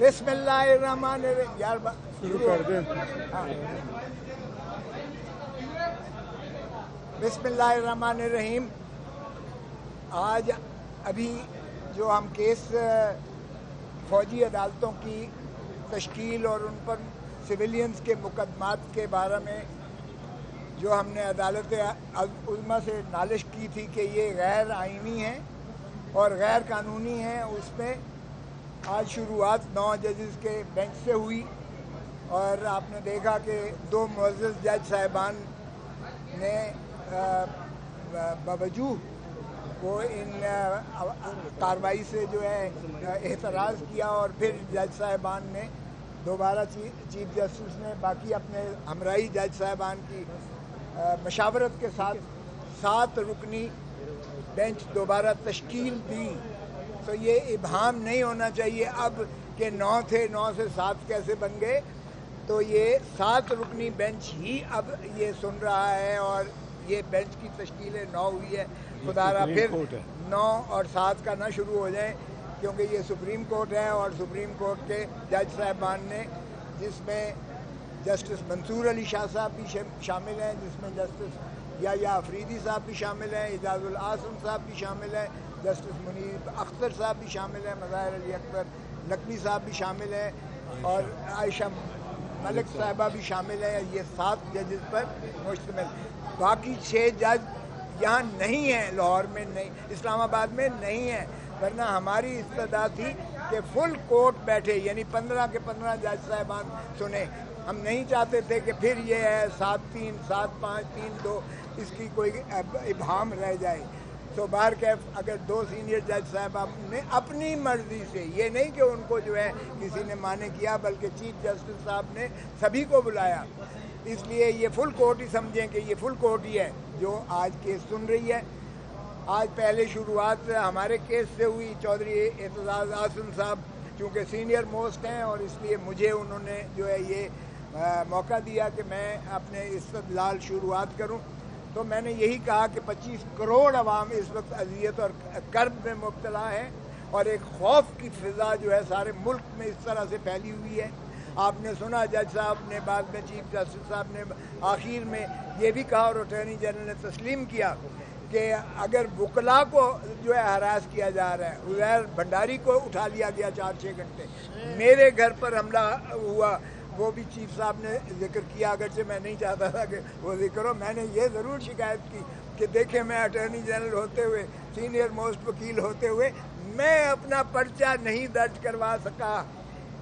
بسم اللہ الرحمن الرحیم. یار شروع کر دیں. بسم اللہ الرحمن الرحیم. آج ابھی جو ہم کیس فوجی عدالتوں کی تشکیل اور ان پر سویلینز کے مقدمات کے بارے میں جو ہم نے عدالت عظمیٰ سے نالش کی تھی کہ یہ غیر آئینی ہیں اور غیر قانونی ہیں، اس میں آج شروعات 9 ججز کے بینچ سے ہوئی. اور آپ نے دیکھا کہ 2 معزز جج صاحبان نے باوجود وہ ان کارروائی سے جو ہے اعتراض کیا، اور پھر جج صاحبان نے دوبارہ چیف جسٹس نے باقی اپنے ہمراہی جج صاحبان کی مشاورت کے ساتھ 7 رکنی بینچ دوبارہ تشکیل دی. تو یہ ابہام نہیں ہونا چاہیے اب کہ 9 تھے، 9 سے 7 کیسے بن گئے. تو یہ 7 رکنی بینچ ہی اب یہ سن رہا ہے، اور یہ بینچ کی تشکیل 9 ہوئی ہے. خدا را پھر 9 اور 7 کا نہ شروع ہو جائیں، کیونکہ یہ سپریم کورٹ ہے، اور سپریم کورٹ کے جج صاحبان نے، جس میں جسٹس منصور علی شاہ صاحب بھی شامل ہیں، جس میں جسٹس یا افریدی صاحب بھی شامل ہیں، اعجاز العاصم صاحب بھی شامل ہیں، جسٹس منیب اختر صاحب بھی شامل ہیں، مظاہر علی اکبر لکھنوی صاحب بھی شامل ہیں، اور عائشہ ملک صاحبہ بھی شامل ہیں. یہ 7 ججز پر مشتمل. باقی 6 جج یہاں نہیں ہیں، لاہور میں نہیں، اسلام آباد میں نہیں ہیں، ورنہ ہماری استدعا تھی کہ فل کورٹ بیٹھے، یعنی 15 کے 15 جج صاحبان سنیں. ہم نہیں چاہتے تھے کہ پھر یہ ہے 7-3 7-5 3-2 اس کی کوئی ابہام رہ جائے. تو بہرکیف اگر 2 سینئر جج صاحبان نے اپنی مرضی سے، یہ نہیں کہ ان کو جو ہے کسی نے مانے کیا، بلکہ چیف جسٹس صاحب نے سبھی کو بلایا. اس لیے یہ فل کورٹ ہی سمجھیں کہ یہ فل کورٹ ہی ہے جو آج کیس سن رہی ہے. آج پہلے شروعات ہمارے کیس سے ہوئی. چودھری اعتزاز احسن صاحب چونکہ سینئر موسٹ ہیں، اور اس لیے مجھے انہوں نے جو ہے یہ موقع دیا کہ میں اپنے استدلال شروعات کروں. تو میں نے یہی کہا کہ 25 کروڑ عوام اس وقت اذیت اور کرب میں مبتلا ہے، اور ایک خوف کی فضا جو ہے سارے ملک میں اس طرح سے پھیلی ہوئی ہے. آپ نے سنا جج صاحب نے بعد میں چیف جسٹس صاحب نے آخر میں یہ بھی کہا، اور اٹارنی جنرل نے تسلیم کیا کہ اگر وکلاء کو جو ہے ہراس کیا جا رہا ہے، عزیر بھنڈاری کو اٹھا لیا گیا 4-6 گھنٹے، میرے گھر پر حملہ ہوا، وہ بھی چیف صاحب نے ذکر کیا، اگرچہ میں نہیں چاہتا تھا کہ وہ ذکر ہو. میں نے یہ ضرور شکایت کی کہ دیکھیں میں اٹارنی جنرل ہوتے ہوئے، سینئر موسٹ وکیل ہوتے ہوئے، میں اپنا پرچہ نہیں درج کروا سکا.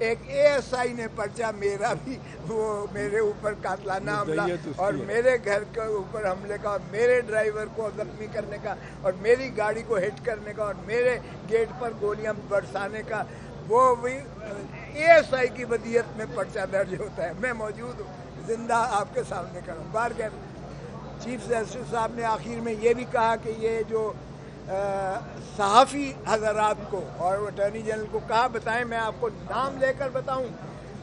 ایک ASI نے پرچہ میرا بھی، وہ میرے اوپر قاتلانہ حملہ اور میرے گھر کے اوپر حملے کا، اور میرے ڈرائیور کو زخمی کرنے کا، اور میری گاڑی کو ہٹ کرنے کا، اور میرے گیٹ پر گولیاں برسانے کا، وہ بھی ASI کی ودیت میں پرچہ درج ہوتا ہے. میں موجود ہوں، زندہ آپ کے سامنے کروں. بار کہ چیف جسٹس صاحب نے آخر میں یہ بھی کہا کہ یہ جو صحافی حضرات کو اور اٹارنی جنرل کو کہا، بتائیں میں آپ کو نام لے کر بتاؤں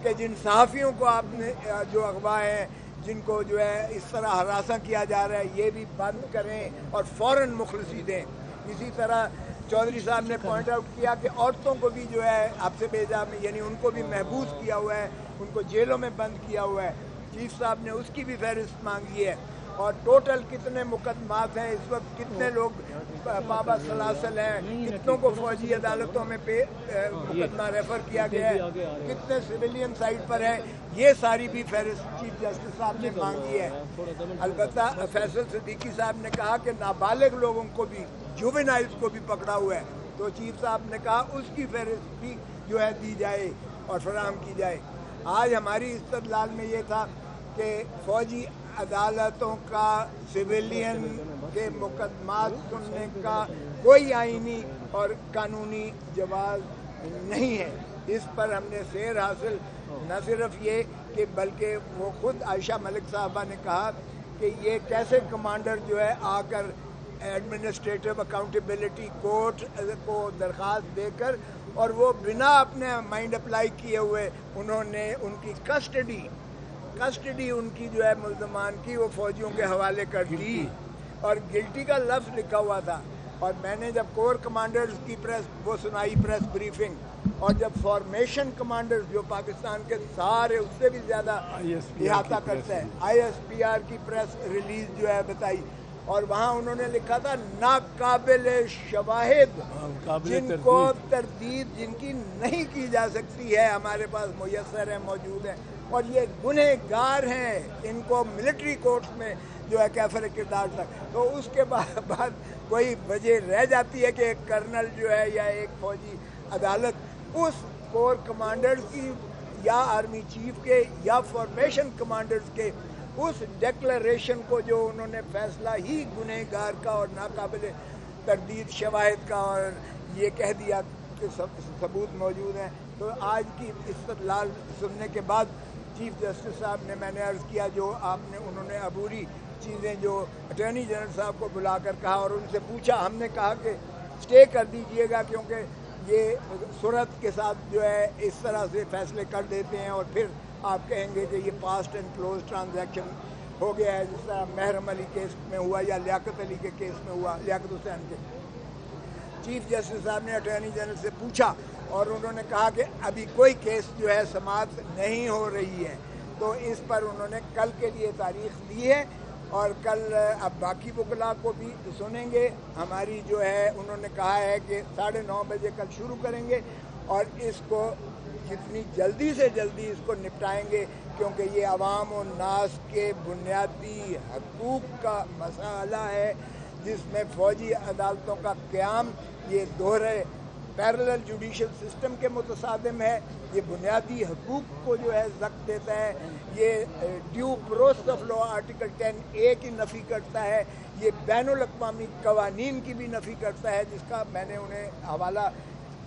کہ جن صحافیوں کو آپ نے جو اغوا ہیں، جن کو جو ہے اس طرح ہراساں کیا جا رہا ہے، یہ بھی بند کریں اور فوراً مخلصی دیں. اسی طرح چودھری صاحب نے پوائنٹ آؤٹ کیا کہ عورتوں کو بھی جو ہے آپ سے بھیجا، یعنی ان کو بھی محبوس کیا ہوا ہے، ان کو جیلوں میں بند کیا ہوا ہے. چیف صاحب نے اس کی بھی فہرست مانگی ہے، اور ٹوٹل کتنے مقدمات ہیں اس وقت، کتنے لوگ بابا سلاسل ہیں، کتنوں کو فوجی عدالتوں میں مقدمہ ریفر کیا گیا ہے، کتنے سویلین سائٹ پر ہیں، یہ ساری بھی فہرست چیف جسٹس صاحب نے مانگی ہے. البتہ فیصل صدیقی صاحب نے کہا کہ نابالغ لوگوں کو بھی، جوونائلز کو بھی پکڑا ہوا ہے، تو چیف صاحب نے کہا اس کی فہرست بھی جو ہے دی جائے اور فراہم کی جائے. آج ہماری استدلال میں یہ تھا کہ فوجی عدالتوں کا سویلین کے مقدمات سننے کا کوئی آئینی اور قانونی جواز نہیں ہے. اس پر ہم نے سیر حاصل، نہ صرف یہ کہ بلکہ وہ خود عائشہ ملک صاحبہ نے کہا کہ یہ کیسے کمانڈر جو ہے آ کر ایڈمنسٹریٹو اکاؤنٹیبلٹی کورٹ کو درخواست دے کر، اور وہ بنا اپنے مائنڈ اپلائی کیے ہوئے انہوں نے ان کی کسٹڈی ان کی جو ہے ملزمان کی وہ فوجیوں کے حوالے کر دی، اور گلٹی کا لفظ لکھا ہوا تھا. اور میں نے جب کور کمانڈرز کی وہ سنائی پریس بریفنگ، اور جب فارمیشن کمانڈرز جو پاکستان کے سارے اس سے بھی زیادہ احاطہ کرتا ہے، ISPR کی پریس ریلیز جو ہے بتائی، اور وہاں انہوں نے لکھا تھا ناقابل شواہد جن کو تردید جن کی نہیں کی جا سکتی ہے ہمارے پاس میسر ہیں، موجود ہیں، اور یہ گنہگار ہیں، ان کو ملٹری کورٹس میں جو ہے کیفر کردار تک. تو اس کے بعد کوئی وجہ رہ جاتی ہے کہ ایک کرنل جو ہے یا ایک فوجی عدالت اس کور کمانڈرز کی یا آرمی چیف کے یا فارمیشن کمانڈرز کے اس ڈیکلریشن کو جو انہوں نے فیصلہ ہی گنہگار کا اور ناقابل تردید شواہد کا اور یہ کہہ دیا کہ ثبوت موجود ہیں. تو آج کی استدلال سننے کے بعد چیف جسٹس صاحب نے، میں نے عرض کیا جو انہوں نے عبوری چیزیں جو اٹارنی جنرل صاحب کو بلا کر کہا اور ان سے پوچھا، ہم نے کہا کہ اسٹے کر دیجئے گا کیونکہ یہ صورت کے ساتھ جو ہے اس طرح سے فیصلے کر دیتے ہیں اور پھر آپ کہیں گے کہ یہ پاسٹ اینڈ کلوز ٹرانزیکشن ہو گیا ہے، جس طرح محرم علی کیس میں ہوا یا لیاقت علی کے کیس میں ہوا، لیاقت حسین کے. چیف جسٹس صاحب نے اٹارنی جنرل سے پوچھا اور انہوں نے کہا کہ ابھی کوئی کیس جو ہے سماعت نہیں ہو رہی ہے. تو اس پر انہوں نے کل کے لیے تاریخ دی ہے اور کل اب باقی وکلاء کو بھی سنیں گے. ہماری جو ہے انہوں نے کہا ہے کہ 9:30 بجے کل شروع کریں گے اور اس کو جتنی جلدی سے جلدی اس کو نپٹائیں گے کیونکہ یہ عوام و ناس کے بنیادی حقوق کا مسئلہ ہے جس میں فوجی عدالتوں کا قیام یہ دوہرے پیرلل جوڈیشل سسٹم کے متصادم ہے. یہ بنیادی حقوق کو جو ہے ضبط دیتا ہے، یہ due process of law article 10A کی نفی کرتا ہے، یہ بین الاقوامی قوانین کی بھی نفی کرتا ہے جس کا میں نے انہیں حوالہ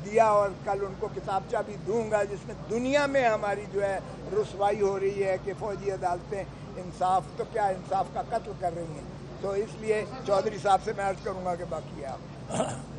دیا اور کل ان کو کتابچہ بھی دوں گا جس میں دنیا میں ہماری جو ہے رسوائی ہو رہی ہے کہ فوجی عدالتیں انصاف تو کیا انصاف کا قتل کر رہی ہیں. تو اس لیے چودھری صاحب سے میں عرض کروں گا کہ باقی ہے آپ